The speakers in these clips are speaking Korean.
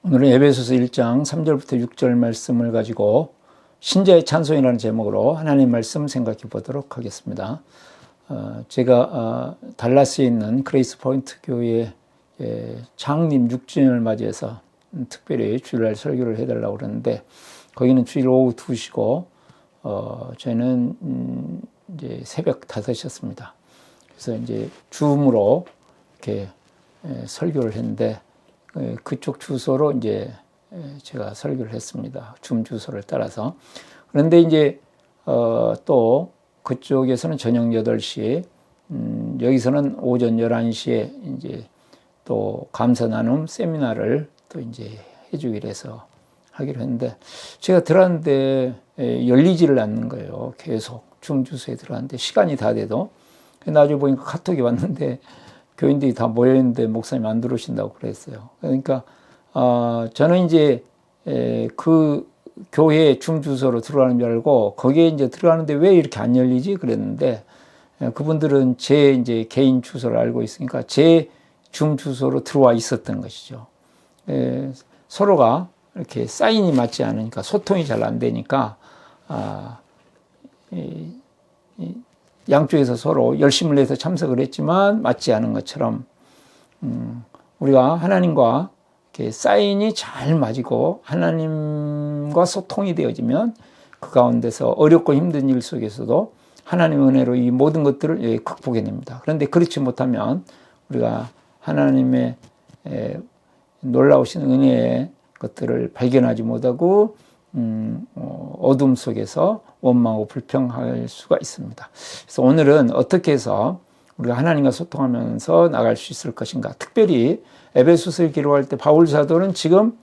오늘은 에베소서 1장 3절부터 6절 말씀을 가지고 신자의 찬송이라는 제목으로 하나님 말씀 생각해 보도록 하겠습니다. 제가 달라스에 있는 그레이스 포인트 교회 창립 6주년을 맞이해서 특별히 주일날 설교를 해달라고 그러는데, 거기는 주일 오후 2시고 저희는 이제 새벽 5시였습니다. 그래서 이제 줌으로 이렇게 설교를 했는데, 그쪽 주소로 이제 제가 설교를 했습니다. 줌 주소를 따라서. 그런데 이제 또 그쪽에서는 저녁 8시, 여기서는 오전 11시에 이제 또 감사 나눔 세미나를 또 이제 해주기로 해서 하기로 했는데, 제가 들어왔는데 열리지를 않는 거예요. 계속 줌 주소에 들어왔는데 시간이 다 돼도. 나중에 보니까 카톡이 왔는데 교인들이 다 모여있는데 목사님 안 들어오신다고 그랬어요. 그러니까 저는 이제 그 교회 줌 주소로 들어가는 줄 알고 거기에 이제 들어가는데 왜 이렇게 안 열리지 그랬는데, 그분들은 제 이제 개인 주소를 알고 있으니까 제 줌 주소로 들어와 있었던 것이죠. 서로가 이렇게 사인이 맞지 않으니까, 소통이 잘 안 되니까 양쪽에서 서로 열심을 내서 참석을 했지만 맞지 않은 것처럼, 우리가 하나님과 이렇게 사인이 잘 맞고 하나님과 소통이 되어지면 그 가운데서 어렵고 힘든 일 속에서도 하나님의 은혜로 이 모든 것들을 극복해냅니다. 그런데 그렇지 못하면 우리가 하나님의 놀라우신 은혜의 것들을 발견하지 못하고 어둠 속에서 원망하고 불평할 수가 있습니다. 그래서 오늘은 어떻게 해서 우리가 하나님과 소통하면서 나갈 수 있을 것인가. 특별히 에베소서를 기록할 때 바울 사도는 지금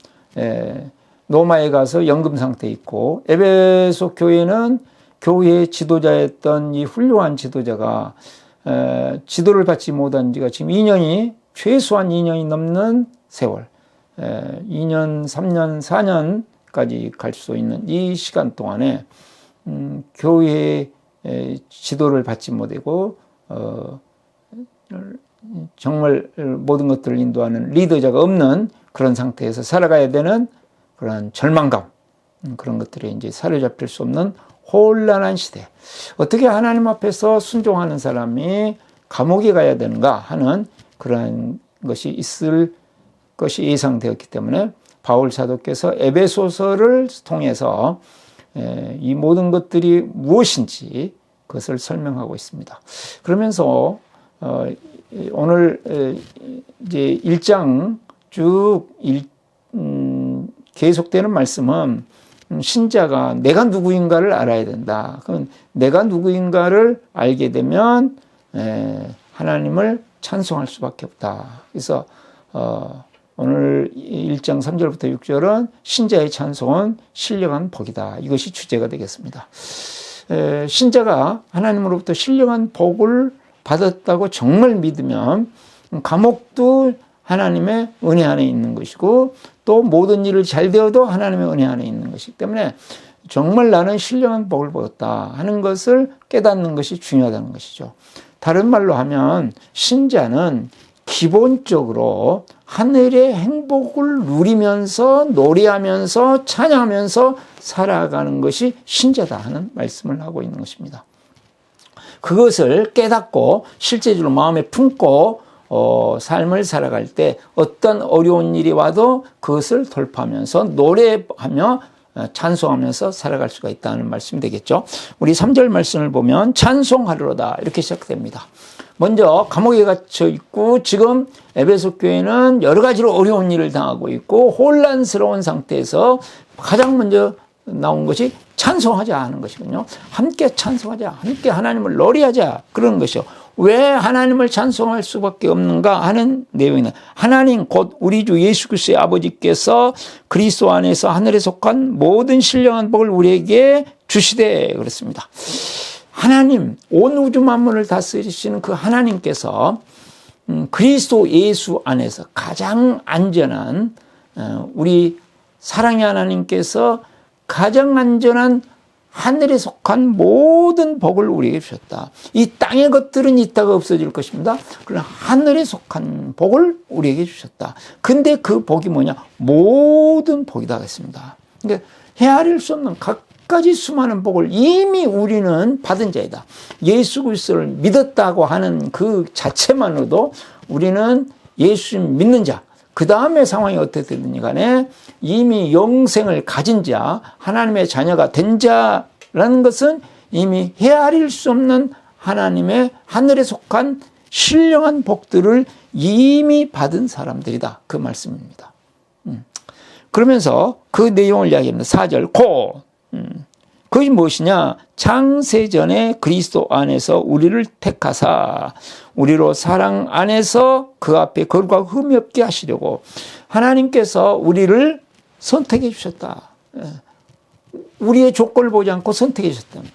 로마에 가서 연금 상태에 있고, 에베소 교회는 교회의 지도자였던 이 훌륭한 지도자가 지도를 받지 못한 지가 지금 2년이, 최소한 2년이 넘는 세월, 2년, 3년, 4년까지 갈 수 있는 이 시간 동안에 교회의 지도를 받지 못하고 정말 모든 것들을 인도하는 리더자가 없는 그런 상태에서 살아가야 되는 그런 절망감, 그런 것들에 이제 사로잡힐 수 없는 혼란한 시대. 어떻게 하나님 앞에서 순종하는 사람이 감옥에 가야 되는가 하는 그런 것이 있을 것이 예상되었기 때문에 바울 사도께서 에베소서를 통해서 이 모든 것들이 무엇인지 그것을 설명하고 있습니다. 그러면서 오늘 이제 1장 쭉 계속되는 말씀은 신자가 내가 누구인가를 알아야 된다. 그럼 내가 누구인가를 알게 되면 하나님을 찬송할 수밖에 없다. 그래서 오늘 1장 3절부터 6절은 신자의 찬송은 신령한 복이다. 이것이 주제가 되겠습니다. 신자가 하나님으로부터 신령한 복을 받았다고 정말 믿으면 감옥도 하나님의 은혜 안에 있는 것이고, 또 모든 일을 잘 되어도 하나님의 은혜 안에 있는 것이기 때문에 정말 나는 신령한 복을 받았다 하는 것을 깨닫는 것이 중요하다는 것이죠. 다른 말로 하면 신자는 기본적으로 하늘의 행복을 누리면서 노래하면서 찬양하면서 살아가는 것이 신자다 하는 말씀을 하고 있는 것입니다. 그것을 깨닫고 실제적으로 마음에 품고 삶을 살아갈 때 어떤 어려운 일이 와도 그것을 돌파하면서 노래하며 찬송하면서 살아갈 수가 있다는 말씀이 되겠죠. 우리 3절 말씀을 보면 찬송하리로다 이렇게 시작됩니다. 먼저 감옥에 갇혀 있고 지금 에베소 교회는 여러 가지로 어려운 일을 당하고 있고 혼란스러운 상태에서 가장 먼저 나온 것이 찬송하자 하는 것이군요. 함께 찬송하자, 함께 하나님을 노래하자, 그런 것이요. 왜 하나님을 찬송할 수밖에 없는가 하는 내용이는, 하나님 곧 우리 주 예수 그리스도의 아버지께서 그리스도 안에서 하늘에 속한 모든 신령한 복을 우리에게 주시되 그랬습니다. 하나님, 온 우주 만물을 다스리시는 그 하나님께서 그리스도 예수 안에서 가장 안전한, 우리 사랑의 하나님께서 가장 안전한 하늘에 속한 모든 복을 우리에게 주셨다. 이 땅의 것들은 있다가 없어질 것입니다. 그러나 하늘에 속한 복을 우리에게 주셨다. 근데 그 복이 뭐냐? 모든 복이다 했습니다. 그러니까 헤아릴 수 없는 각가지 수많은 복을 이미 우리는 받은 자이다. 예수 그리스도를 믿었다고 하는 그 자체만으로도 우리는 예수님 믿는 자, 그 다음에 상황이 어떻게 되든지 간에 이미 영생을 가진 자, 하나님의 자녀가 된 자라는 것은 이미 헤아릴 수 없는 하나님의 하늘에 속한 신령한 복들을 이미 받은 사람들이다. 그 말씀입니다. 그러면서 그 내용을 이야기합니다. 4절 그것이 무엇이냐? 창세전에 그리스도 안에서 우리를 택하사 우리로 사랑 안에서 그 앞에 거룩하고 흠이 없게 하시려고 하나님께서 우리를 선택해 주셨다. 우리의 조건을 보지 않고 선택해 주셨다는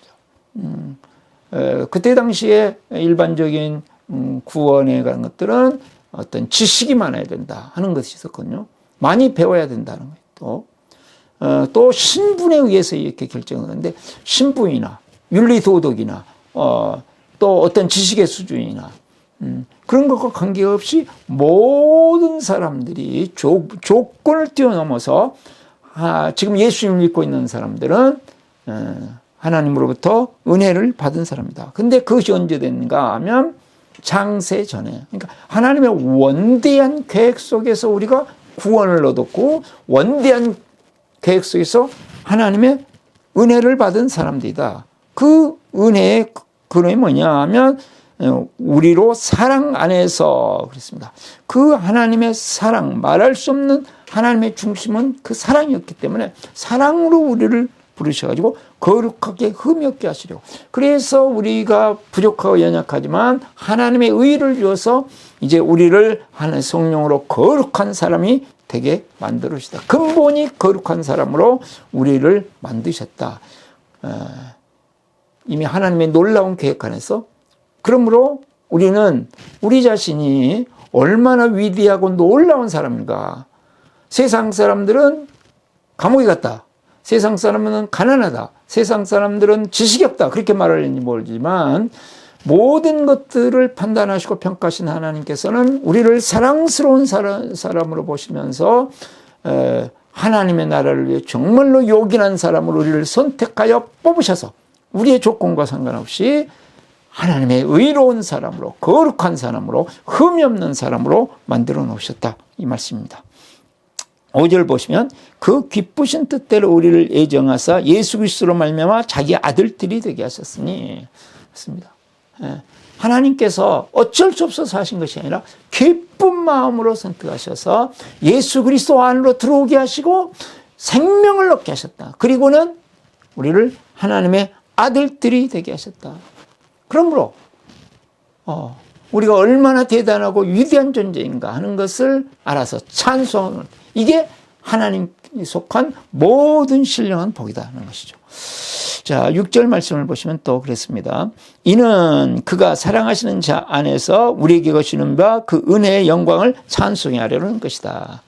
거죠. 그때 당시에 일반적인 구원에 관한 것들은 어떤 지식이 많아야 된다 하는 것이 있었거든요. 많이 배워야 된다는 것도. 또 신분에 의해서 이렇게 결정하는데 신분이나 윤리도덕이나 또 어떤 지식의 수준이나 그런 것과 관계없이 모든 사람들이 조건을 뛰어넘어서 지금 예수님을 믿고 있는 사람들은 하나님으로부터 은혜를 받은 사람이다. 근데 그것이 언제 됐는가 하면 창세 전에, 그러니까 하나님의 원대한 계획 속에서 우리가 구원을 얻었고 원대한 계획 속에서 하나님의 은혜를 받은 사람들이다. 그 은혜의 근원이 뭐냐 하면 우리로 사랑 안에서 그랬습니다. 그 하나님의 사랑, 말할 수 없는 하나님의 중심은 그 사랑이었기 때문에 사랑으로 우리를 부르셔가지고 거룩하게 흠이 없게 하시려고. 그래서 우리가 부족하고 연약하지만 하나님의 의를 주어서 이제 우리를 하나님의 성령으로 거룩한 사람이 되게 만들으시다. 근본이 거룩한 사람으로 우리를 만드셨다. 이미 하나님의 놀라운 계획 안에서. 그러므로 우리는 우리 자신이 얼마나 위대하고 놀라운 사람인가. 세상 사람들은 감옥에 갔다. 세상 사람은 가난하다. 세상 사람들은 지식이 없다. 그렇게 말하는지 모르지만 모든 것들을 판단하시고 평가하신 하나님께서는 우리를 사랑스러운 사람으로 보시면서 하나님의 나라를 위해 정말로 요긴한 사람으로 우리를 선택하여 뽑으셔서 우리의 조건과 상관없이 하나님의 의로운 사람으로 거룩한 사람으로 흠이 없는 사람으로 만들어 놓으셨다. 이 말씀입니다. 5절 보시면 그 기쁘신 뜻대로 우리를 애정하사 예수 그리스도로 말미암아 자기 아들들이 되게 하셨으니 그렇습니다. 하나님께서 어쩔 수 없어서 하신 것이 아니라 기쁜 마음으로 선택하셔서 예수 그리스도 안으로 들어오게 하시고 생명을 얻게 하셨다. 그리고는 우리를 하나님의 아들들이 되게 하셨다. 그러므로 우리가 얼마나 대단하고 위대한 존재인가 하는 것을 알아서 찬송하는, 이게 하나님이 속한 모든 신령한 복이다 하는 것이죠. 자, 6절 말씀을 보시면 또 그랬습니다. 이는 그가 사랑하시는 자 안에서 우리에게 거시는 바 그 은혜의 영광을 찬송해 하려는 것이다.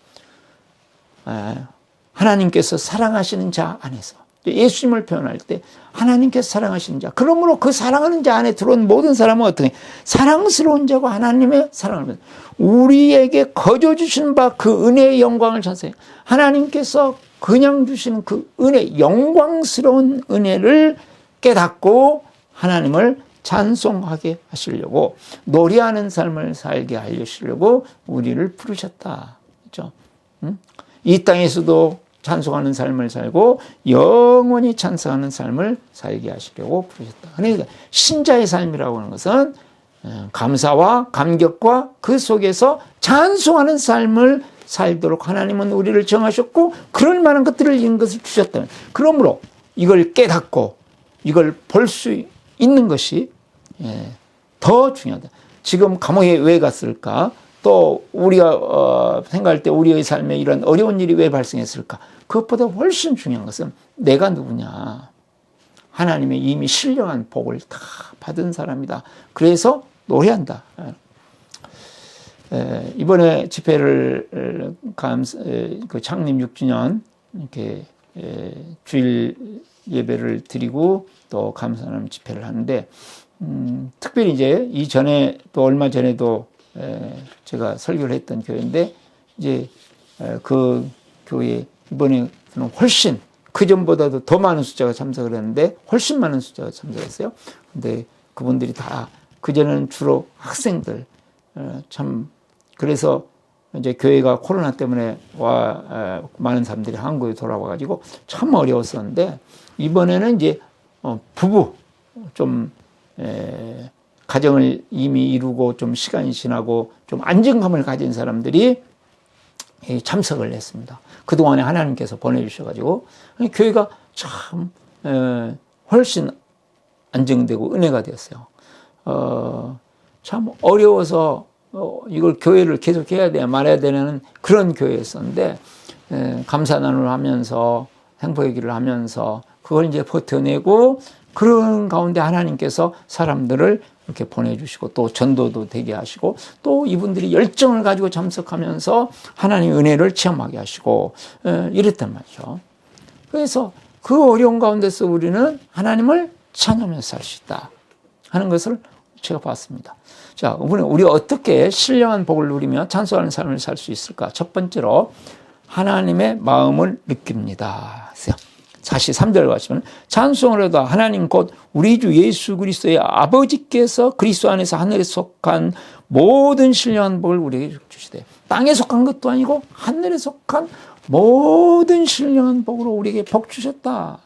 하나님께서 사랑하시는 자 안에서, 예수님을 표현할 때 하나님께서 사랑하시는 자, 그러므로 그 사랑하는 자 안에 들어온 모든 사람은 어떻게 사랑스러운 자고 하나님의 사랑을 우리에게 거저 주신 바 그 은혜의 영광을 찬송해. 하나님께서 그냥 주시는 그 은혜, 영광스러운 은혜를 깨닫고 하나님을 찬송하게 하시려고, 노래하는 삶을 살게 하시려고 우리를 부르셨다. 그렇죠? 이 땅에서도 찬송하는 삶을 살고 영원히 찬송하는 삶을 살게 하시려고 부르셨다. 그러니까 신자의 삶이라고 하는 것은 감사와 감격과 그 속에서 찬송하는 삶을 살도록 하나님은 우리를 정하셨고 그럴 만한 것들을 이런 것을 주셨다. 그러므로 이걸 깨닫고 이걸 볼 수 있는 것이 더 중요하다. 지금 감옥에 왜 갔을까? 또 우리가 생각할 때 우리의 삶에 이런 어려운 일이 왜 발생했을까? 그것보다 훨씬 중요한 것은 내가 누구냐. 하나님의 이미 신령한 복을 다 받은 사람이다. 그래서 노래한다. 이번에 집회를 그 창립 6주년 이렇게 주일 예배를 드리고 또 감사하는 집회를 하는데 특별히 이제 이전에 또 얼마 전에도 제가 설교를 했던 교회인데 이제 그 교회 이번에는 훨씬 그 전보다도 더 많은 숫자가 참석을 했는데 훨씬 많은 숫자가 참석했어요. 근데 그분들이 다 그전에는 주로 학생들 참 그래서 이제 교회가 코로나 때문에 많은 사람들이 한국에 돌아와가지고 참 어려웠었는데 이번에는 이제 부부 좀 가정을 이미 이루고 좀 시간이 지나고 좀 안정감을 가진 사람들이 참석을 했습니다. 그동안에 하나님께서 보내주셔가지고 교회가 참 훨씬 안정되고 은혜가 되었어요. 참 어려워서 이걸 교회를 계속 해야 돼야 말해야 되는 그런 교회였었는데 감사 나눔을 하면서 행복의 길을 하면서 그걸 이제 버텨내고 그런 가운데 하나님께서 사람들을 이렇게 보내주시고 또 전도도 되게 하시고 또 이분들이 열정을 가지고 참석하면서 하나님의 은혜를 체험하게 하시고 이랬단 말이죠. 그래서 그 어려운 가운데서 우리는 하나님을 찬양하면서 살 수 있다 하는 것을 제가 봤습니다. 자, 우리 어떻게 신령한 복을 누리며 찬송하는 삶을 살 수 있을까? 첫 번째로 하나님의 마음을 느낍니다. 43절 가시면 찬송을 해도 하나님 곧 우리 주 예수 그리스도의 아버지께서 그리스도 안에서 하늘에 속한 모든 신령한 복을 우리에게 주시되 땅에 속한 것도 아니고 하늘에 속한 모든 신령한 복으로 우리에게 복 주셨다.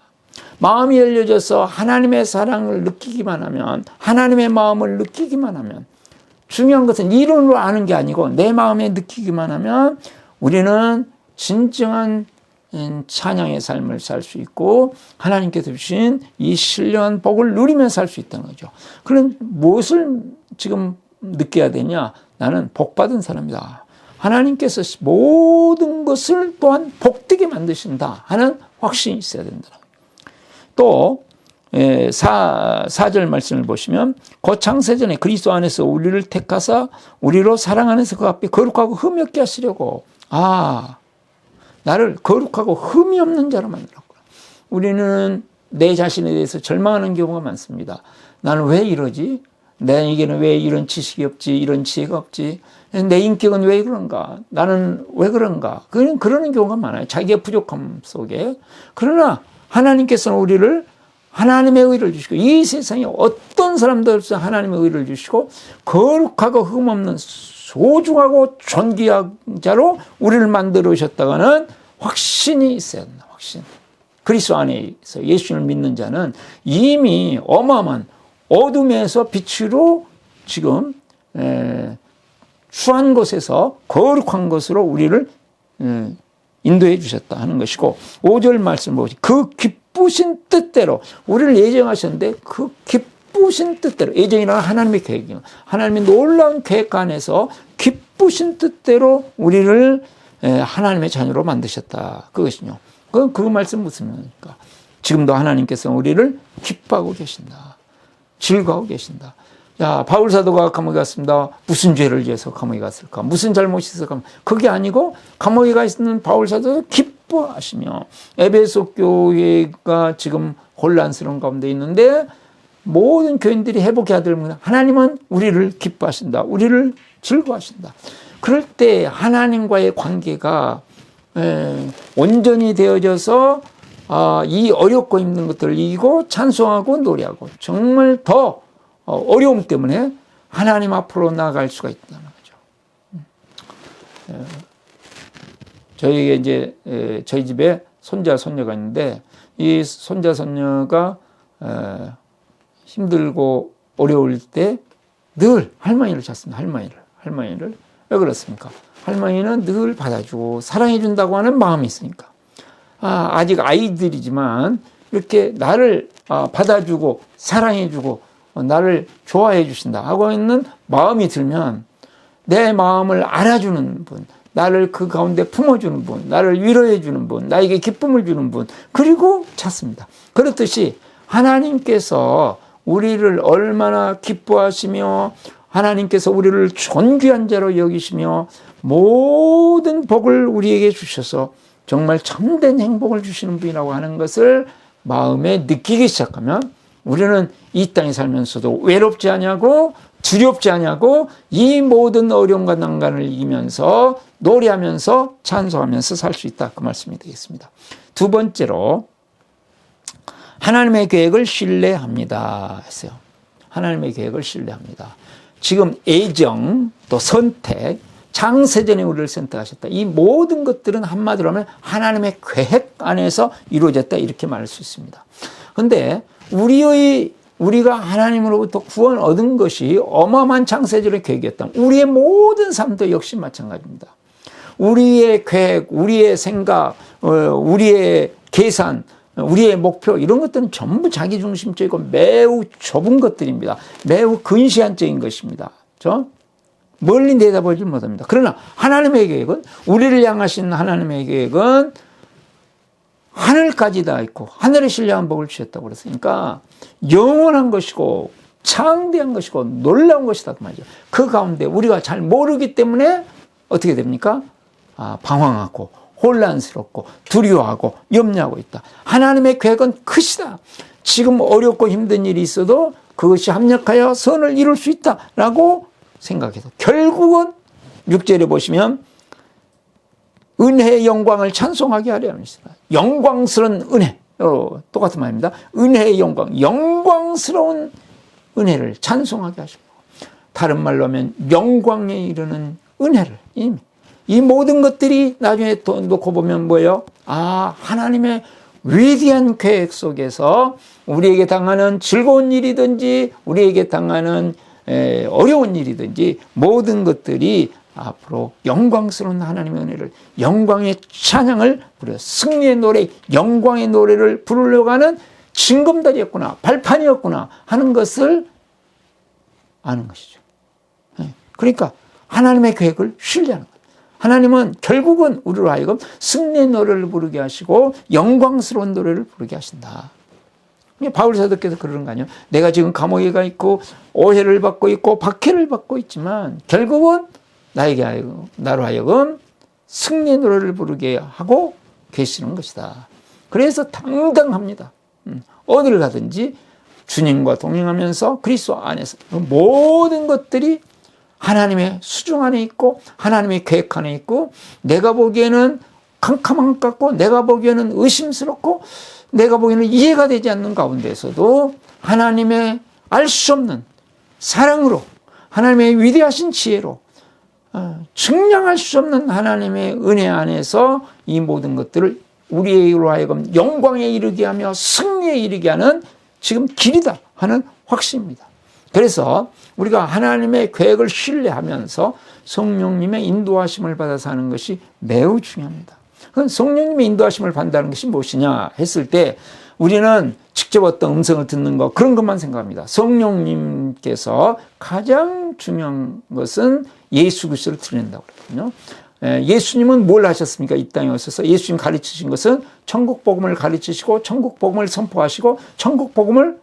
마음이 열려져서 하나님의 사랑을 느끼기만 하면 하나님의 마음을 느끼기만 하면 중요한 것은 이론으로 아는 게 아니고 내 마음에 느끼기만 하면 우리는 진정한 찬양의 삶을 살 수 있고 하나님께서 주신 이 신령한 복을 누리며 살 수 있다는 거죠. 그럼 무엇을 지금 느껴야 되냐? 나는 복받은 사람이다. 하나님께서 모든 것을 또한 복되게 만드신다 하는 확신이 있어야 된다. 또 4절 말씀을 보시면 곧 창세전에 그리스도 안에서 우리를 택하사 우리로 사랑 안에서 그 앞에 거룩하고 흠이 없게 하시려고 나를 거룩하고 흠이 없는 자로 만들었구나. 우리는 내 자신에 대해서 절망하는 경우가 많습니다. 나는 왜 이러지? 내게는 왜 이런 지식이 없지? 이런 지혜가 없지? 내 인격은 왜 그런가? 나는 왜 그런가? 그러는 경우가 많아요. 자기의 부족함 속에. 그러나 하나님께서는 우리를 하나님의 의를 주시고 이 세상에 어떤 사람도 없어 하나님의 의를 주시고 거룩하고 흠없는 소중하고 존귀한 자로 우리를 만들어 오셨다가는 확신이 있어야 된다. 확신. 그리스도 안에서 예수를 믿는 자는 이미 어마어마한 어둠에서 빛으로 지금 추한 곳에서 거룩한 것으로 우리를 인도해 주셨다 하는 것이고 5절 말씀 보시 그 기쁘신 뜻대로 우리를 예정하셨는데 그 기쁘신 뜻대로 예정이라는 하나님의 계획이요. 하나님의 놀라운 계획 안에서 기쁘신 뜻대로 우리를 하나님의 자녀로 만드셨다. 그것이요. 그 말씀 무슨 말입니까? 지금도 하나님께서 우리를 기뻐하고 계신다. 즐거워하고 계신다. 야, 바울 사도가 감옥에 갔습니다. 무슨 죄를 지어서 감옥에 갔을까? 무슨 잘못이 있어서 그게 아니고 감옥에 가 있는 바울 사도도 기뻐하시며 에베소 교회가 지금 혼란스러운 가운데 있는데 모든 교인들이 회복해야 될 문제 하나님은 우리를 기뻐하신다. 우리를 즐거워하신다. 그럴 때 하나님과의 관계가 온전히 되어져서 이 어렵고 힘든 것들을 이기고 찬송하고 노래하고 정말 더 어려움 때문에 하나님 앞으로 나아갈 수가 있다는 거죠. 저희에게 이제 저희 집에 손자 손녀가 있는데 이 손자 손녀가 힘들고 어려울 때 늘 할머니를 찾습니다. 할머니를 왜 그렇습니까? 할머니는 늘 받아주고 사랑해 준다고 하는 마음이 있으니까. 아직 아이들이지만 이렇게 나를 받아주고 사랑해 주고 나를 좋아해 주신다 하고 있는 마음이 들면 내 마음을 알아주는 분, 나를 그 가운데 품어주는 분, 나를 위로해 주는 분, 나에게 기쁨을 주는 분, 그리고 찾습니다. 그렇듯이 하나님께서 우리를 얼마나 기뻐하시며 하나님께서 우리를 존귀한 자로 여기시며 모든 복을 우리에게 주셔서 정말 참된 행복을 주시는 분이라고 하는 것을 마음에 느끼기 시작하면 우리는 이 땅에 살면서도 외롭지 않냐고 두렵지 않냐고 이 모든 어려움과 난간을 이기면서 노래하면서 찬송하면서 살 수 있다. 그 말씀이 되겠습니다. 두 번째로 하나님의 계획을 신뢰합니다 했어요. 하나님의 계획을 신뢰합니다. 지금 애정 또 선택 창세전에 우리를 선택하셨다. 이 모든 것들은 한마디로 하면 하나님의 계획 안에서 이루어졌다 이렇게 말할 수 있습니다. 그런데 우리가 하나님으로부터 구원 얻은 것이 어마어마한 창세전의 계획이었다. 우리의 모든 삶도 역시 마찬가지입니다. 우리의 계획, 우리의 생각, 우리의 계산, 우리의 목표 이런 것들은 전부 자기중심적이고 매우 좁은 것들입니다. 매우 근시안적인 것입니다. 그렇죠? 멀리 내다보지 못합니다. 그러나 하나님의 계획은 우리를 향하신 하나님의 계획은 하늘까지 다 있고 하늘에 신령한 복을 주셨다고 그랬으니까 영원한 것이고 창대한 것이고 놀라운 것이다 그 말이죠. 그 가운데 우리가 잘 모르기 때문에 어떻게 됩니까? 방황하고 혼란스럽고 두려워하고 염려하고 있다. 하나님의 계획은 크시다. 지금 어렵고 힘든 일이 있어도 그것이 합력하여 선을 이룰 수 있다라고 생각해서 결국은 6절에 보시면 은혜의 영광을 찬송하게 하려 합니다. 영광스러운 은혜. 똑같은 말입니다. 은혜의 영광. 영광스러운 은혜를 찬송하게 하시고 다른 말로 하면 영광에 이르는 은혜를 이 모든 것들이 나중에 놓고 보면 뭐예요? 하나님의 위대한 계획 속에서 우리에게 당하는 즐거운 일이든지 우리에게 당하는 어려운 일이든지 모든 것들이 앞으로 영광스러운 하나님의 은혜를 영광의 찬양을 부려 승리의 노래 영광의 노래를 부르려고 하는 징검다리였구나 발판이었구나 하는 것을 아는 것이죠. 그러니까 하나님의 계획을 신뢰하는 거예요. 하나님은 결국은 우리로 하여금 승리의 노래를 부르게 하시고 영광스러운 노래를 부르게 하신다. 바울 사도께서 그러는 거 아니에요? 내가 지금 감옥에 가 있고 오해를 받고 있고 박해를 받고 있지만 결국은 나로 하여금 승리의 노래를 부르게 하고 계시는 것이다. 그래서 당당합니다. 어디를 가든지 주님과 동행하면서 그리스도 안에서 모든 것들이 하나님의 수중 안에 있고 하나님의 계획 안에 있고 내가 보기에는 캄캄한 것 같고 내가 보기에는 의심스럽고 내가 보기에는 이해가 되지 않는 가운데서도 하나님의 알 수 없는 사랑으로 하나님의 위대하신 지혜로 측량할 수 없는 하나님의 은혜 안에서 이 모든 것들을 우리로 하여금 영광에 이르게 하며 승리에 이르게 하는 지금 길이다 하는 확신입니다. 그래서 우리가 하나님의 계획을 신뢰하면서 성령님의 인도하심을 받아서 하는 것이 매우 중요합니다. 그건 성령님의 인도하심을 받는다는 것이 무엇이냐 했을 때 우리는 직접 어떤 음성을 듣는 것 그런 것만 생각합니다. 성령님께서 가장 중요한 것은 예수 그리스도를 드린다고 그러거든요. 예수님은 뭘 하셨습니까? 이 땅에 오셔서 예수님 가르치신 것은 천국 복음을 가르치시고 천국 복음을 선포하시고 천국 복음을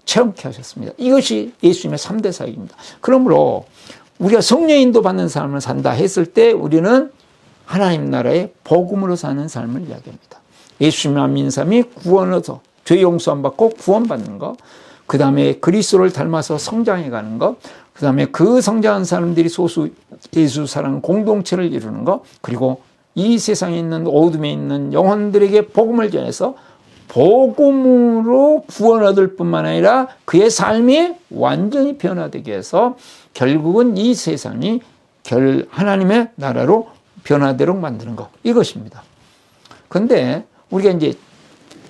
체험케 하셨습니다. 이것이 예수님의 3대 사역입니다. 그러므로 우리가 성령 인도 받는 삶을 산다 했을 때 우리는 하나님 나라의 복음으로 사는 삶을 이야기합니다. 예수님만 믿는 사람이 구원을 얻어 죄 용서함 받고 구원받는 것, 그 다음에 그리스도를 닮아서 성장해 가는 것, 그 다음에 그 성장한 사람들이 소수 예수 사랑 공동체를 이루는 것, 그리고 이 세상에 있는 어둠에 있는 영혼들에게 복음을 전해서 복음으로 구원 얻을 뿐만 아니라 그의 삶이 완전히 변화되게 해서 결국은 이 세상이 하나님의 나라로 변화되도록 만드는 것, 이것입니다. 그런데 우리가 이제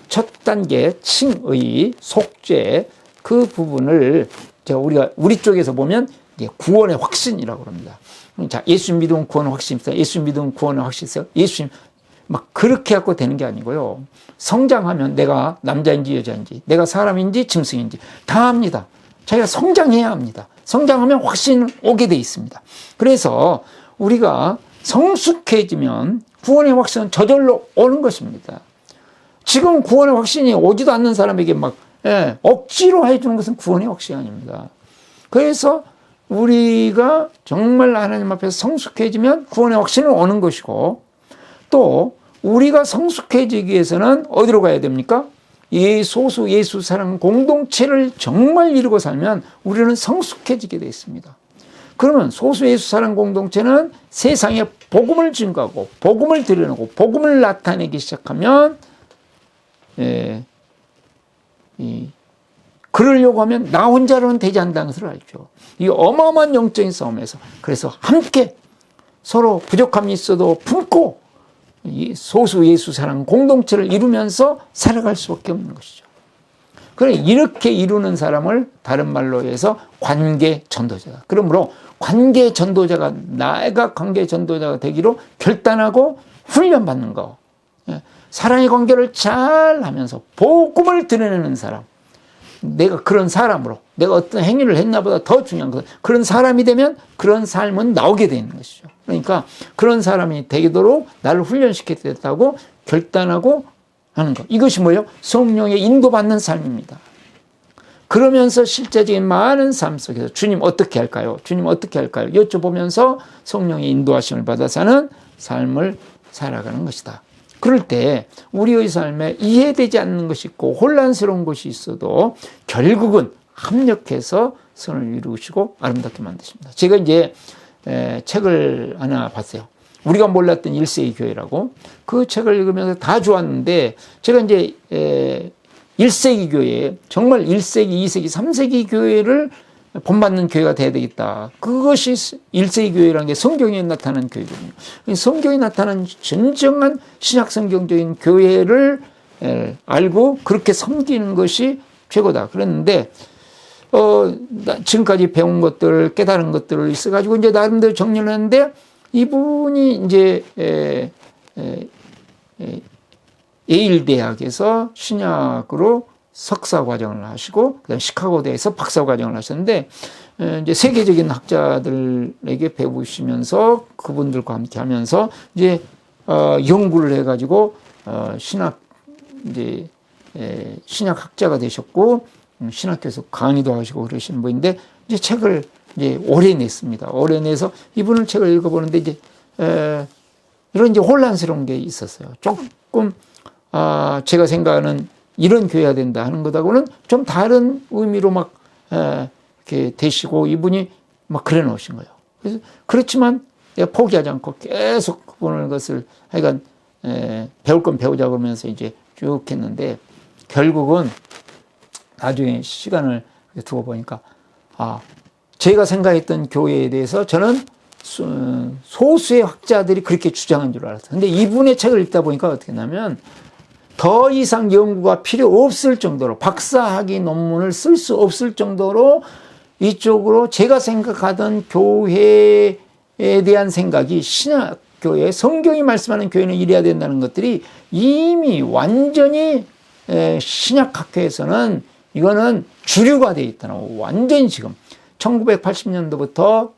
첫 단계 칭의, 속죄 그 부분을 우리 쪽에서 보면 이제 구원의 확신이라고 합니다. 자, 예수 믿으면 구원의 확신 있어요. 예수 믿으면 구원의 확신 있어요. 예수님 막 그렇게 갖고 되는 게 아니고요. 성장하면 내가 남자인지 여자인지, 내가 사람인지 짐승인지 다 압니다. 자기가 성장해야 합니다. 성장하면 확신은 오게 돼 있습니다. 그래서 우리가 성숙해지면 구원의 확신은 저절로 오는 것입니다. 지금 구원의 확신이 오지도 않는 사람에게 막 억지로 해주는 것은 구원의 확신이 아닙니다. 그래서 우리가 정말 하나님 앞에서 성숙해지면 구원의 확신은 오는 것이고 또 우리가 성숙해지기 위해서는 어디로 가야 됩니까? 소수 예수 사랑 공동체를 정말 이루고 살면 우리는 성숙해지게 되어 있습니다. 그러면 소수 예수 사랑 공동체는 세상에 복음을 증거하고 복음을 드러내고 복음을 나타내기 시작하면 그러려고 하면 나 혼자로는 되지 않는다는 것을 알죠. 이 어마어마한 영적인 싸움에서 그래서 함께 서로 부족함이 있어도 품고 이 소수 예수 사랑 공동체를 이루면서 살아갈 수밖에 없는 것이죠. 그래 이렇게 이루는 사람을 다른 말로 해서 관계 전도자다. 그러므로 관계 전도자가 내가 관계 전도자가 되기로 결단하고 훈련받는 거. 사랑의 관계를 잘 하면서 복음을 드러내는 사람. 내가 그런 사람으로 내가 어떤 행위를 했나 보다 더 중요한 것은 그런 사람이 되면 그런 삶은 나오게 되는 것이죠. 그러니까 그런 사람이 되도록 나를 훈련시키겠다고 결단하고 하는 것. 이것이 뭐예요? 성령의 인도받는 삶입니다. 그러면서 실제적인 많은 삶 속에서 주님 어떻게 할까요? 주님 어떻게 할까요? 여쭤보면서 성령의 인도하심을 받아 사는 삶을 살아가는 것이다. 그럴 때 우리의 삶에 이해되지 않는 것이 있고 혼란스러운 것이 있어도 결국은 합력해서 선을 이루시고 아름답게 만드십니다. 제가 이제 책을 하나 봤어요. 우리가 몰랐던 1세기 교회라고. 그 책을 읽으면서 다 좋았는데 제가 이제 1세기 교회, 정말 1세기, 2세기, 3세기 교회를 본받는 교회가 돼야 되겠다. 그것이 1세기 교회라는 게 성경에 나타난 교회거든요. 성경에 나타난 진정한 신약 성경적인 교회를 알고 그렇게 섬기는 것이 최고다. 그랬는데 지금까지 배운 것들, 깨달은 것들을 있어가지고 이제 나름대로 정리를 했는데 이분이 이제 예일 대학에서 신약으로 석사 과정을 하시고 그다음 시카고대에서 박사 과정을 하셨는데 이제 세계적인 학자들에게 배우시면서 그분들과 함께 하면서 이제 연구를 해가지고 신학 이제 신약 학자가 되셨고 신학교에서 강의도 하시고 그러신 분인데 이제 책을 이제 오래 냈습니다. 오래 내서 이분은 책을 읽어보는데 이제 이런 이제 혼란스러운 게 있었어요. 조금 제가 생각하는 이런 교회가 된다 하는 것하고는 좀 다른 의미로 막 이렇게 되시고 이분이 막 그래 놓으신 거예요. 그래서 그렇지만 내가 포기하지 않고 계속 그분을 것을 하여간 배울 건 배우자 그러면서 이제 쭉 했는데 결국은 나중에 시간을 두고 보니까 제가 생각했던 교회에 대해서 저는 소수의 학자들이 그렇게 주장한 줄 알았어요. 근데 이분의 책을 읽다 보니까 어떻게 했냐면 더 이상 연구가 필요 없을 정도로 박사학위 논문을 쓸 수 없을 정도로 이쪽으로 제가 생각하던 교회에 대한 생각이 신약교회, 성경이 말씀하는 교회는 이래야 된다는 것들이 이미 완전히 신약학회에서는 이거는 주류가 되어 있다고 완전히 지금 1980년도부터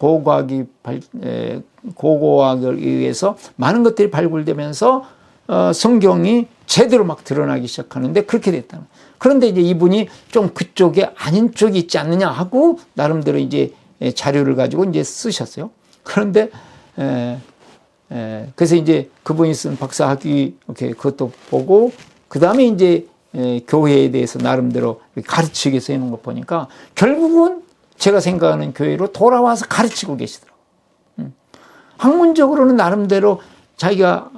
고고학을 의해서 많은 것들이 발굴되면서 성경이 제대로 막 드러나기 시작하는데 그렇게 됐다는 거예요. 그런데 이제 이분이 좀 그쪽에 아닌 쪽이 있지 않느냐 하고 나름대로 이제 자료를 가지고 이제 쓰셨어요. 그런데 그래서 이제 그분이 쓴 박사학위 그것도 보고 그 다음에 이제 교회에 대해서 나름대로 가르치기 위해서 해놓은 거 보니까 결국은 제가 생각하는 교회로 돌아와서 가르치고 계시더라고요. 학문적으로는 나름대로 자기가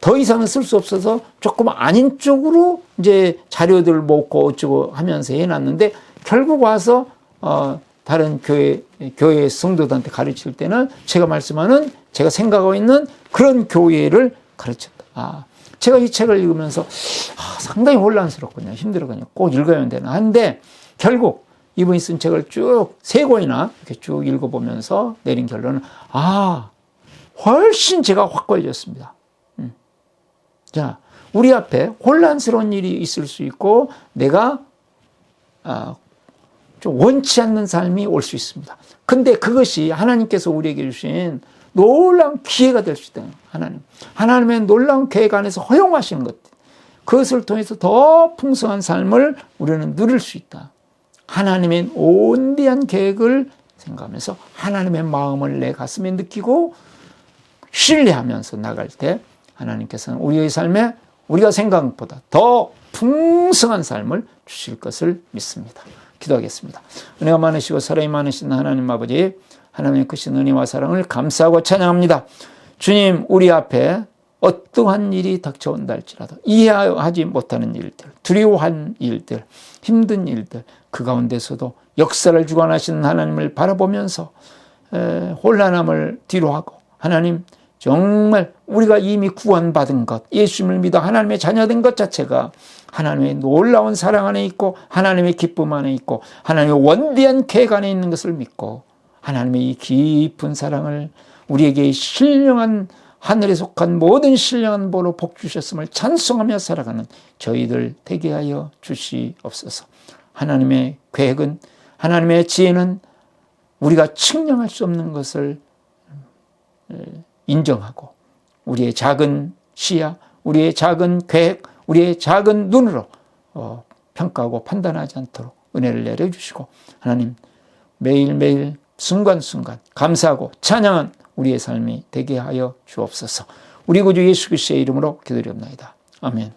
더 이상은 쓸 수 없어서 조금 아닌 쪽으로 이제 자료들을 모으고 어쩌고 하면서 해놨는데 결국 와서 다른 교회 성도들한테 가르칠 때는 제가 말씀하는 제가 생각하고 있는 그런 교회를 가르쳤다. 제가 이 책을 읽으면서 상당히 혼란스럽거든요. 힘들었거든요. 꼭 읽어야 되나 한데 결국 이분이 쓴 책을 쭉 3권이나 이렇게 쭉 읽어보면서 내린 결론은 훨씬 제가 확고해졌습니다. 자, 우리 앞에 혼란스러운 일이 있을 수 있고 내가 좀 원치 않는 삶이 올 수 있습니다. 근데 그것이 하나님께서 우리에게 주신 놀라운 기회가 될 수 있다. 하나님의 놀라운 계획 안에서 허용하시는 것, 그것을 통해서 더 풍성한 삶을 우리는 누릴 수 있다. 하나님의 온대한 계획을 생각하면서 하나님의 마음을 내 가슴에 느끼고 신뢰하면서 나갈 때 하나님께서는 우리의 삶에 우리가 생각한 것보다 더 풍성한 삶을 주실 것을 믿습니다. 기도하겠습니다. 은혜가 많으시고 사랑이 많으신 하나님 아버지, 하나님의 크신 은혜와 사랑을 감사하고 찬양합니다. 주님, 우리 앞에 어떠한 일이 닥쳐온다 할지라도 이해하지 못하는 일들, 두려워한 일들, 힘든 일들, 그 가운데서도 역사를 주관하시는 하나님을 바라보면서 혼란함을 뒤로하고, 하나님 정말 우리가 이미 구원받은 것, 예수님을 믿어 하나님의 자녀된 것 자체가 하나님의 놀라운 사랑 안에 있고 하나님의 기쁨 안에 있고 하나님의 원대한 계획 안에 있는 것을 믿고, 하나님의 이 깊은 사랑을 우리에게 신령한 하늘에 속한 모든 신령한 보로 복 주셨음을 찬송하며 살아가는 저희들 되게 하여 주시옵소서. 하나님의 계획은, 하나님의 지혜는 우리가 측량할 수 없는 것을 인정하고, 우리의 작은 시야, 우리의 작은 계획, 우리의 작은 눈으로 평가하고 판단하지 않도록 은혜를 내려주시고, 하나님 매일매일 순간순간 감사하고 찬양한 우리의 삶이 되게 하여 주옵소서. 우리 구주 예수 그리스도의 이름으로 기도드립니다. 아멘.